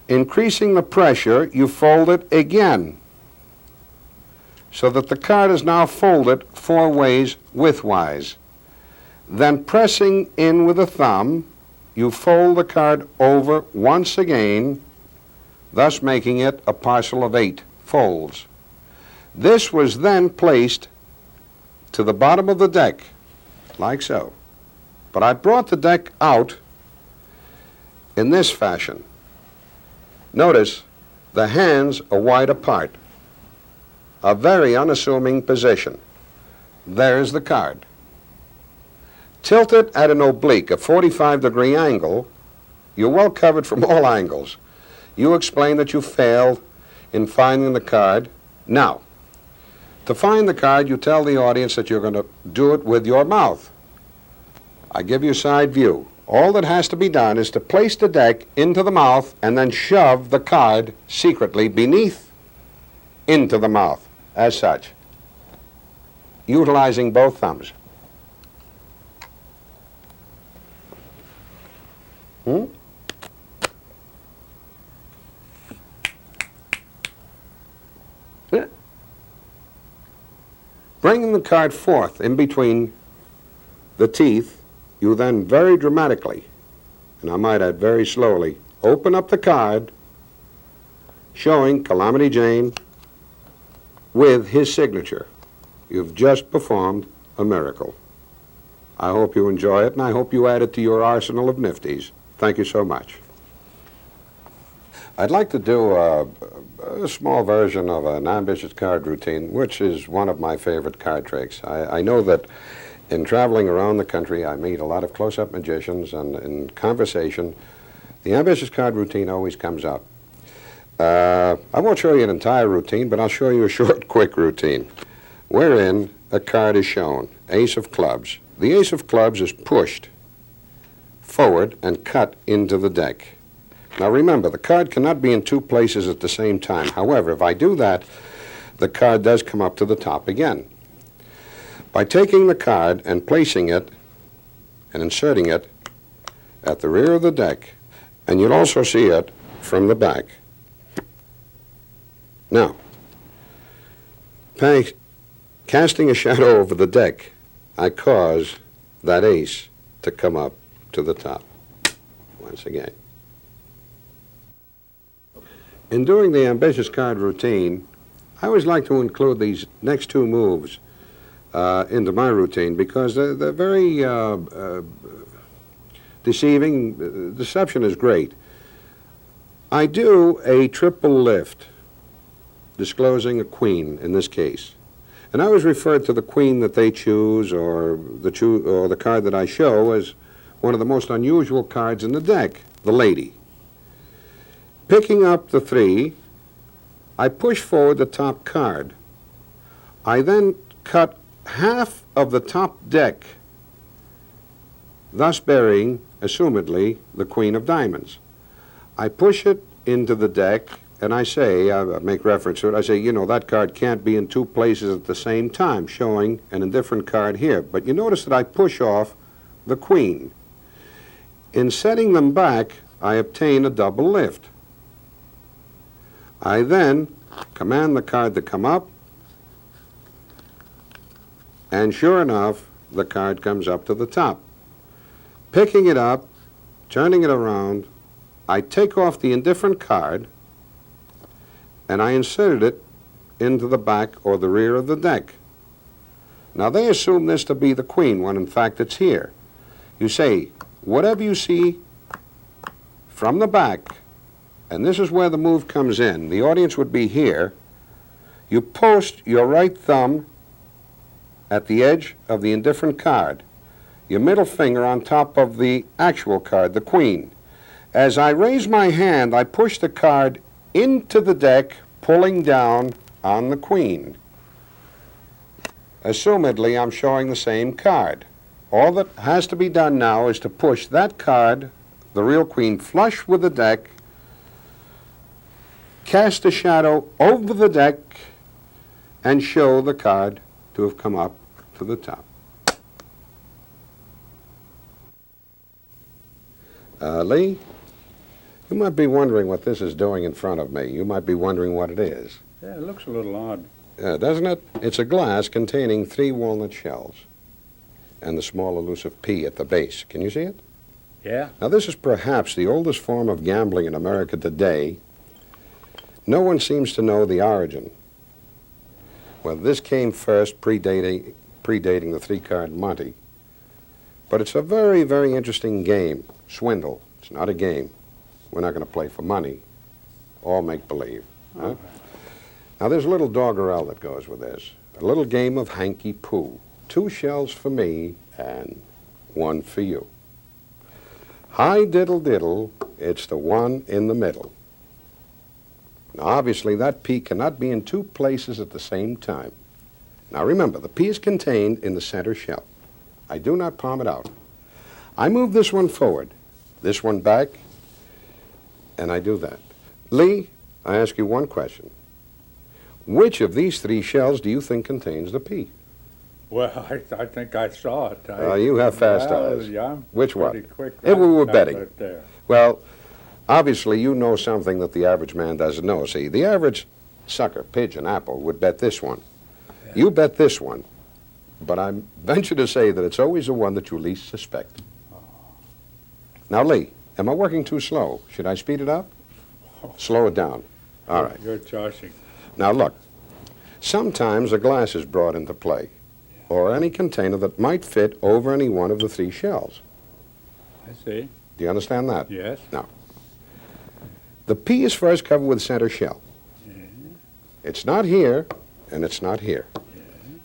Increasing the pressure, you fold it again, so that the card is now folded 4 ways widthwise. Then pressing in with a thumb, you fold the card over once again, thus making it a parcel of 8 folds. This was then placed to the bottom of the deck, like so. But I brought the deck out in this fashion. Notice the hands are wide apart, a very unassuming position. There's the card. Tilt it at an oblique, a 45-degree angle. You're well covered from all angles. You explain that you failed in finding the card. Now, to find the card, you tell the audience that you're going to do it with your mouth. I give you a side view. All that has to be done is to place the deck into the mouth and then shove the card secretly beneath into the mouth, as such, utilizing both thumbs. Bringing the card forth in between the teeth, you then very dramatically, and I might add very slowly, open up the card showing Calamity Jane with his signature. You've just performed a miracle. I hope you enjoy it, and I hope you add it to your arsenal of nifties. Thank you so much. I'd like to do a small version of an ambitious card routine, which is one of my favorite card tricks. I know that in traveling around the country, I meet a lot of close-up magicians, and in conversation, the ambitious card routine always comes up. I won't show you an entire routine, but I'll show you a short, quick routine, wherein a card is shown, ace of clubs. The ace of clubs is pushed forward and cut into the deck. Now remember, the card cannot be in two places at the same time. However, if I do that, the card does come up to the top again. By taking the card and placing it and inserting it at the rear of the deck, and you'll also see it from the back. Now, casting a shadow over the deck, I cause that ace to come up to the top once again. In doing the ambitious card routine, I always like to include these next two moves into my routine because they're very deceiving. Deception is great. I do a triple lift, disclosing a queen in this case. And I always refer to the queen that they choose or the card that I show as one of the most unusual cards in the deck, the lady. Picking up the 3, I push forward the top card. I then cut half of the top deck, thus burying, assumedly, the queen of diamonds. I push it into the deck, and I say, I make reference to it, I say, you know, that card can't be in two places at the same time, showing an indifferent card here. But you notice that I push off the queen. In setting them back, I obtain a double lift. I then command the card to come up, and sure enough, the card comes up to the top. Picking it up, turning it around, I take off the indifferent card, and I inserted it into the back or the rear of the deck. Now they assume this to be the queen, when in fact it's here. You say, whatever you see from the back, and this is where the move comes in. The audience would be here. You post your right thumb at the edge of the indifferent card, your middle finger on top of the actual card, the queen. As I raise my hand, I push the card into the deck, pulling down on the queen. Assumedly, I'm showing the same card. All that has to be done now is to push that card, the real queen, flush with the deck, cast a shadow over the deck, and show the card to have come up to the top. Lee, you might be wondering what this is doing in front of me. You might be wondering what it is. Yeah, it looks a little odd. Doesn't it? It's a glass containing 3 walnut shells and the small elusive pea at the base. Can you see it? Yeah. Now, this is perhaps the oldest form of gambling in America today. No one seems to know the origin. Well, this came first, predating the 3-card Monte. But it's a very, very interesting game. Swindle. It's not a game. We're not going to play for money. All make-believe. Huh? Okay. Now, there's a little doggerel that goes with this. A little game of hanky-poo. 2 shells for me and 1 for you. Hi diddle diddle, it's the one in the middle. Now, obviously, that pea cannot be in 2 places at the same time. Now, remember, the pea is contained in the center shell. I do not palm it out. I move this one forward, this one back, and I do that. Lee, I ask you one question. Which of these 3 shells do you think contains the pea? Well, I think I saw it. You have fast eyes. Yeah, I'm Which pretty one? quick If we were right betting. right there. Well, obviously, you know something that the average man doesn't know. See, the average sucker, pigeon, apple, would bet this one. Yeah. You bet this one. But I venture to say that it's always the one that you least suspect. Oh. Now, Lee, am I working too slow? Should I speed it up? Slow it down. All right. You're joshing. Now, look. Sometimes a glass is brought into play, or any container that might fit over any one of the 3 shells. I see. Do you understand that? Yes. Now, The P is first covered with center shell. It's not here, and it's not here.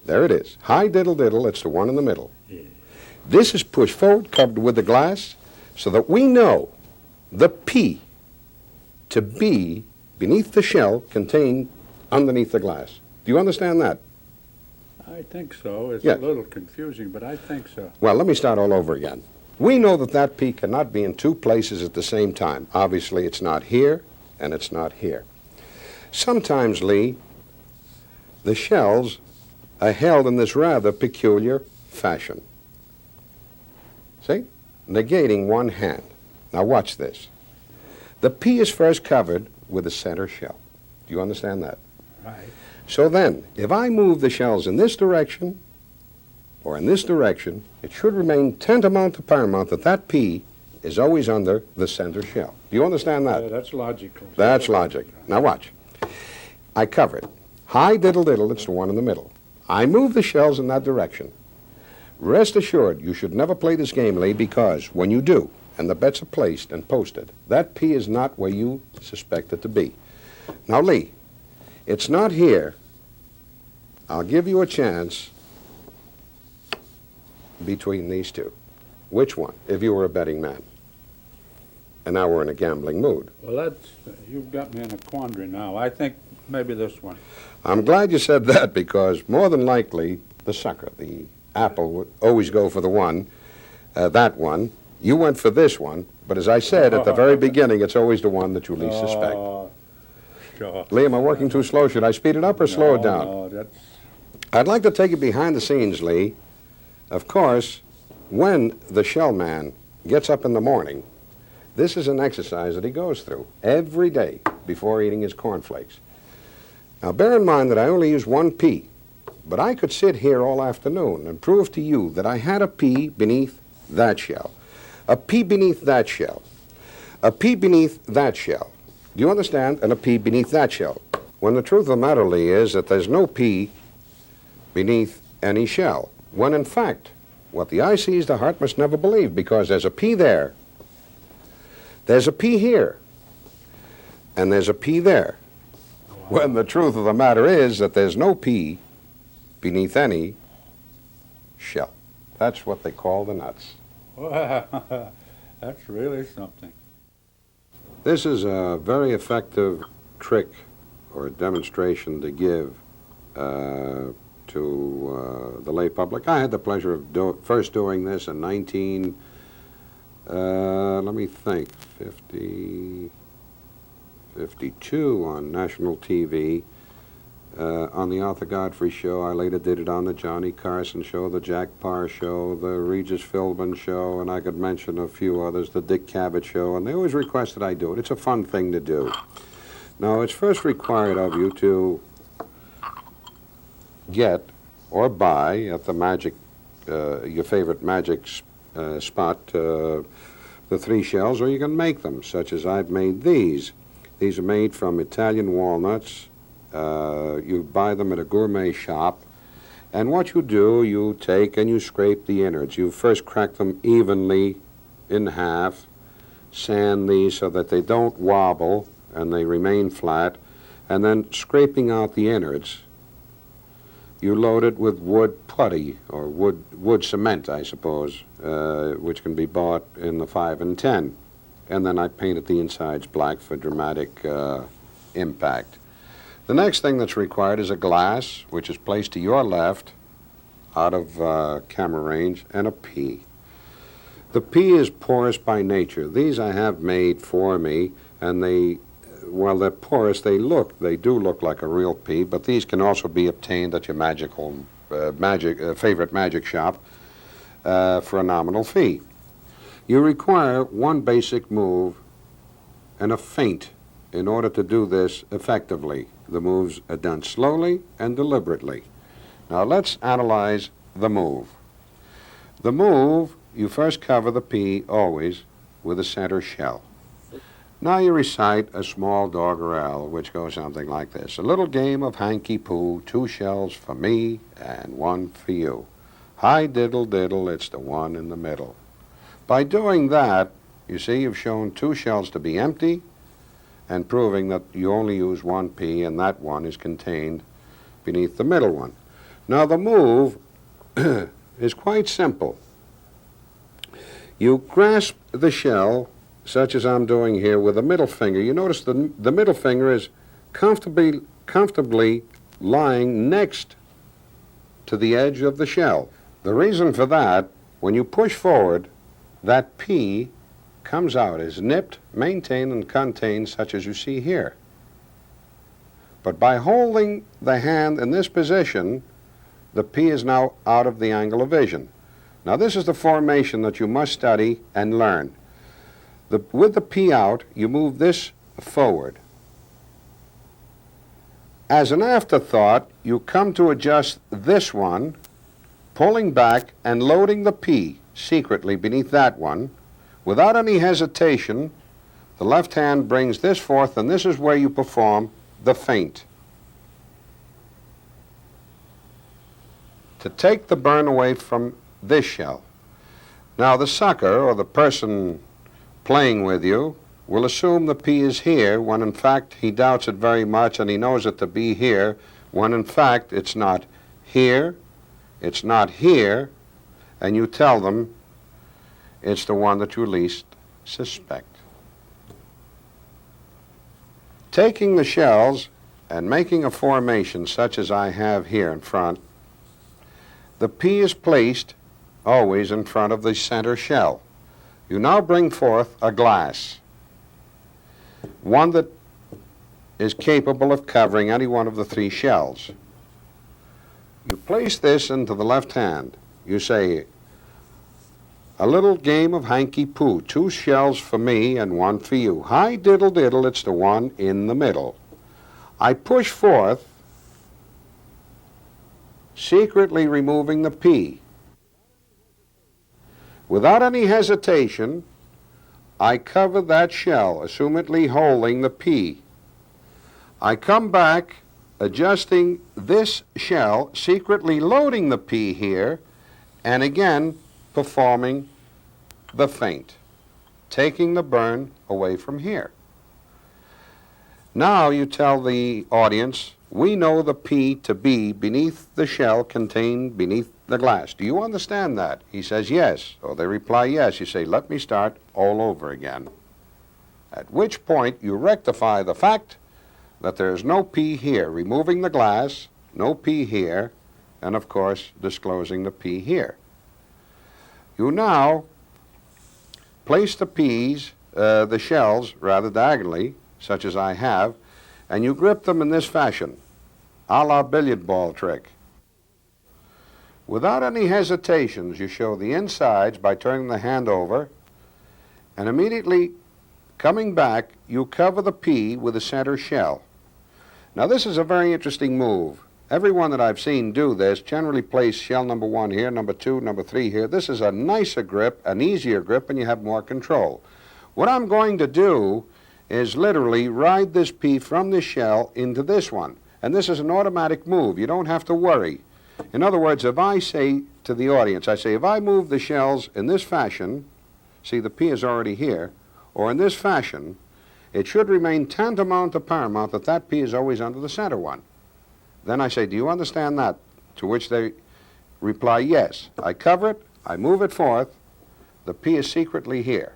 There it is. Hi diddle diddle, it's the one in the middle. This is pushed forward, covered with the glass, so that we know the P to be beneath the shell contained underneath the glass. Do you understand that? I think so. It's Yes. a little confusing, but I think so. Well, let me start all over again. We know that that P cannot be in two places at the same time. Obviously, it's not here, and it's not here. Sometimes, Lee, the shells are held in this rather peculiar fashion. See? Negating one hand. Now watch this. The P is first covered with the center shell. Do you understand that? Right. So then, if I move the shells in this direction or in this direction, it should remain tantamount to paramount that that P is always under the center shell. Do you understand that? That's logical. That's logic. Now watch. I cover it. Hi diddle diddle, it's the one in the middle. I move the shells in that direction. Rest assured, you should never play this game, Lee, because when you do, and the bets are placed and posted, that P is not where you suspect it to be. Now, Lee, it's not here. I'll give you a chance between these two. Which one, if you were a betting man? And now we're in a gambling mood. Well, you've got me in a quandary now. I think maybe this one. I'm glad you said that, because more than likely, the sucker, the apple, would always go for the one, that one. You went for this one, but as I said at the very beginning, it's always the one that you least suspect. Sure. Lee, am I working too slow? Should I speed it up or slow it down? No, that's... I'd like to take you behind the scenes, Lee. Of course, when the shell man gets up in the morning, this is an exercise that he goes through every day before eating his cornflakes. Now, bear in mind that I only use one P, but I could sit here all afternoon and prove to you that I had a P beneath that shell, a P beneath that shell, a P beneath that shell. Do you understand? And a P beneath that shell. When the truth of the matter, Lee, is that there's no P beneath any shell, when in fact, what the eye sees, the heart must never believe, because there's a P there, there's a P here, and there's a P there. When the truth of the matter is that there's no P beneath any shell. That's what they call the nuts. Wow, that's really something. This is a very effective trick or demonstration to give to the lay public. I had the pleasure of first doing this in 52 on national TV. On the Arthur Godfrey show. I later did it on the Johnny Carson show, the Jack Parr show, the Regis Philbin show, and I could mention a few others, the Dick Cavett show, and they always requested I do it. It's a fun thing to do. Now, it's first required of you to get or buy at the magic, your favorite magic spot, the 3 shells, or you can make them, such as I've made these. These are made from Italian walnuts. You buy them at a gourmet shop, and what you do, you take and you scrape the innards. You first crack them evenly in half, sand these so that they don't wobble and they remain flat, and then scraping out the innards, you load it with wood putty, or wood cement, I suppose, which can be bought in the 5 and 10. And then I painted the insides black for dramatic impact. The next thing that's required is a glass, which is placed to your left, out of camera range, and a P. The P is porous by nature. These I have made for me, and while they're porous, they do look like a real P, but these can also be obtained at your favorite magic shop for a nominal fee. You require one basic move and a feint in order to do this effectively. The moves are done slowly and deliberately. Now let's analyze the move. The move, you first cover the P always with a center shell. Now you recite a small doggerel, which goes something like this. A little game of hanky-poo, 2 shells for me and 1 for you. Hi diddle diddle, it's the one in the middle. By doing that, you see, you've shown 2 shells to be empty and proving that you only use one P and that one is contained beneath the middle one. Now the move is quite simple. You grasp the shell, such as I'm doing here, with the middle finger. You notice the middle finger is comfortably lying next to the edge of the shell. The reason for that, when you push forward, that P comes out, is nipped, maintained, and contained, such as you see here. But by holding the hand in this position, the P is now out of the angle of vision. Now this is the formation that you must study and learn. With the P out, you move this forward. As an afterthought, you come to adjust this one, pulling back and loading the P secretly beneath that one. Without any hesitation, the left hand brings this forth, and this is where you perform the feint. To take the burn away from this shell. Now the sucker, or the person playing with you, will assume the P is here when in fact he doubts it very much and he knows it to be here, when in fact it's not here, it's not here, and you tell them it's the one that you least suspect. Taking the shells and making a formation such as I have here in front, the P is placed always in front of the center shell. You now bring forth a glass, one that is capable of covering any one of the three shells. You place this into the left hand. You say, a little game of hanky-poo, 2 shells for me and 1 for you. Hi diddle diddle, it's the one in the middle. I push forth, secretly removing the P. Without any hesitation, I cover that shell, assumedly holding the P. I come back, adjusting this shell, secretly loading the P here, and again performing the feint, taking the burn away from here. Now you tell the audience, we know the P to be beneath the shell contained beneath the glass. Do you understand that? He says yes, or they reply yes. You say, let me start all over again. At which point you rectify the fact that there's no P here, removing the glass, no P here, and of course disclosing the P here. You now place the P's, the shells, rather diagonally, such as I have, and you grip them in this fashion, a la billiard ball trick. Without any hesitations, you show the insides by turning the hand over, and immediately coming back, you cover the P with the center shell. Now this is a very interesting move. Everyone that I've seen do this generally place shell number 1 here, number 2, number 3 here. This is a nicer grip, an easier grip, and you have more control. What I'm going to do is literally ride this P from this shell into this one. And this is an automatic move. You don't have to worry. In other words, if I say to the audience, I say, if I move the shells in this fashion, see the P is already here, or in this fashion, it should remain tantamount to paramount that that P is always under the center one. Then I say, do you understand that? To which they reply, yes. I cover it, I move it forth, the P is secretly here,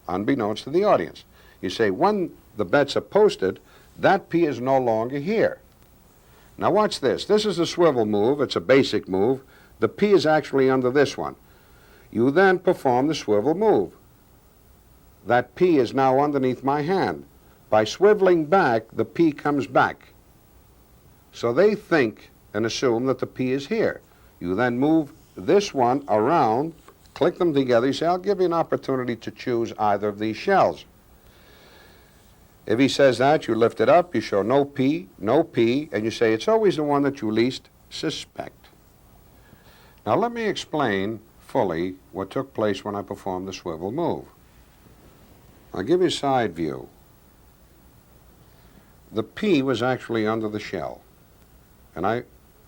unbeknownst to the audience. You say, when the bets are posted, that P is no longer here. Now watch this. This is the swivel move. It's a basic move. The P is actually under this one. You then perform the swivel move. That P is now underneath my hand. By swiveling back, the P comes back. So they think and assume that the P is here. You then move this one around, click them together. You say, I'll give you an opportunity to choose either of these shells. If he says that, you lift it up, you show no P, and you say it's always the one that you least suspect. Now let me explain fully what took place when I performed the swivel move. I'll give you a side view. The P was actually under the shell, and I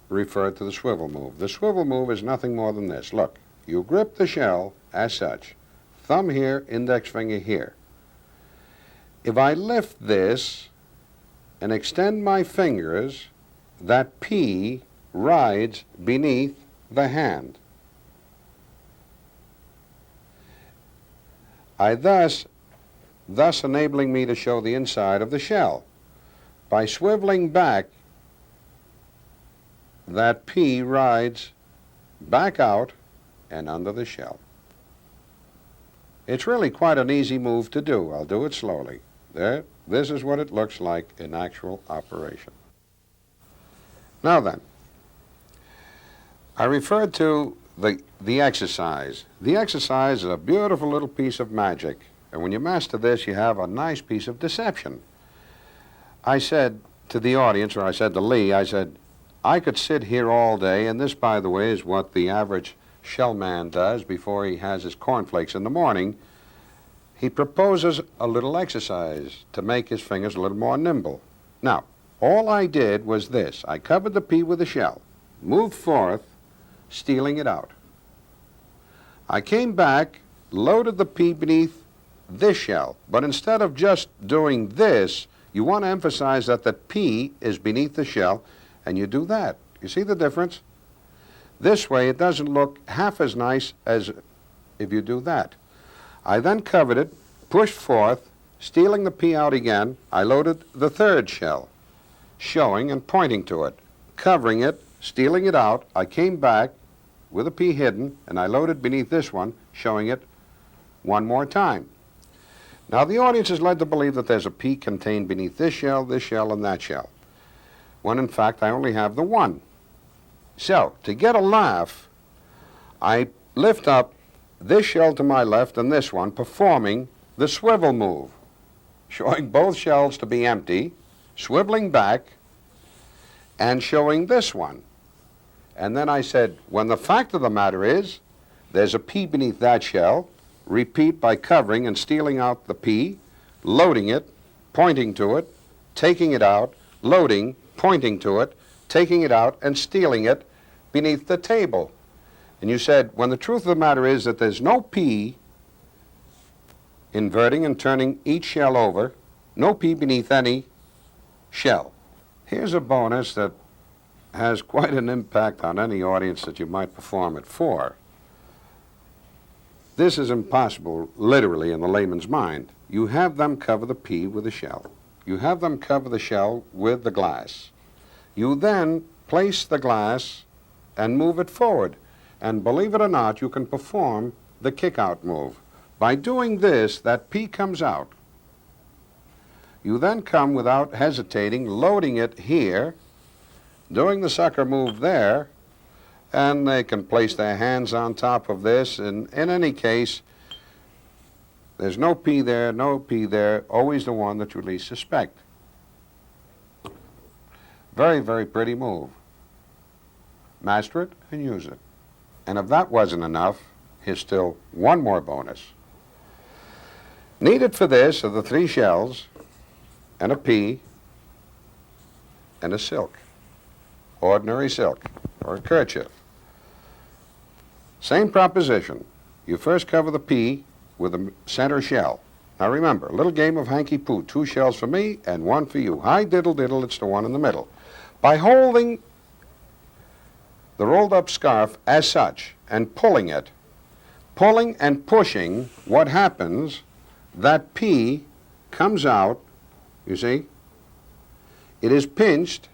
referred to the swivel move. The swivel move is nothing more than this. Look, you grip the shell as such, thumb here, index finger here. If I lift this and extend my fingers, that P rides beneath the hand. I thus enabling me to show the inside of the shell. By swiveling back, that P rides back out and under the shell. It's really quite an easy move to do. I'll do it slowly. There, this is what it looks like in actual operation. Now then, I referred to the exercise. The exercise is a beautiful little piece of magic, and when you master this, you have a nice piece of deception. I said to the audience, or I said to Lee, I said, I could sit here all day, and this, by the way, is what the average shell man does before he has his cornflakes in the morning. He proposes a little exercise to make his fingers a little more nimble. Now, all I did was this. I covered the P with a shell, moved forth, stealing it out. I came back, loaded the P beneath this shell, but instead of just doing this, you want to emphasize that the P is beneath the shell, and you do that. You see the difference? This way, it doesn't look half as nice as if you do that. I then covered it, pushed forth, stealing the P out again. I loaded the third shell, showing and pointing to it, covering it, stealing it out. I came back with a P hidden, and I loaded beneath this one, showing it one more time. Now, the audience is led to believe that there's a P contained beneath this shell, and that shell, when in fact I only have the one. So, to get a laugh, I lift up this shell to my left and this one, performing the swivel move, showing both shells to be empty, swiveling back, and showing this one. And then I said, when the fact of the matter is, there's a P beneath that shell, repeat by covering and stealing out the P, loading it, pointing to it, taking it out, loading, pointing to it, taking it out, and stealing it beneath the table. And you said, when the truth of the matter is that there's no P inverting and turning each shell over, no P beneath any shell. Here's a bonus that has quite an impact on any audience that you might perform it for. This is impossible, literally, in the layman's mind. You have them cover the P with a shell. You have them cover the shell with the glass. You then place the glass and move it forward. And believe it or not, you can perform the kick-out move. By doing this, that P comes out. You then come without hesitating, loading it here, doing the sucker move there, and they can place their hands on top of this. And in any case, there's no P there, no P there, always the one that you least suspect. Very, very pretty move. Master it and use it. And if that wasn't enough, here's still one more bonus. Needed for this are the 3 shells and a P and a silk, ordinary silk or a kerchief. Same proposition. You first cover the P with a center shell. Now remember, a little game of hanky-poo, 2 shells for me and 1 for you. Hi diddle diddle, it's the one in the middle. By holding the rolled up scarf as such and pulling it, pulling and pushing, what happens, that P comes out, you see, it is pinched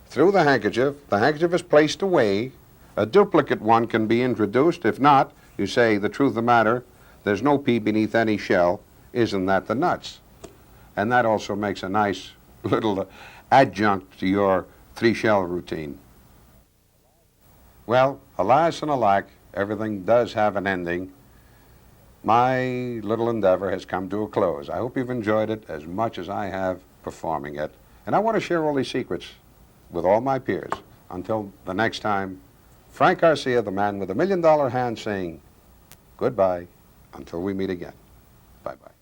through the handkerchief is placed away, a duplicate one can be introduced. If not, you say, the truth of the matter, there's no P beneath any shell, isn't that the nuts? And that also makes a nice little adjunct to your 3-shell routine. Well, alas and alack, everything does have an ending. My little endeavor has come to a close. I hope you've enjoyed it as much as I have performing it. And I want to share all these secrets with all my peers. Until the next time, Frank Garcia, the man with $1 million hand, saying goodbye until we meet again. Bye-bye.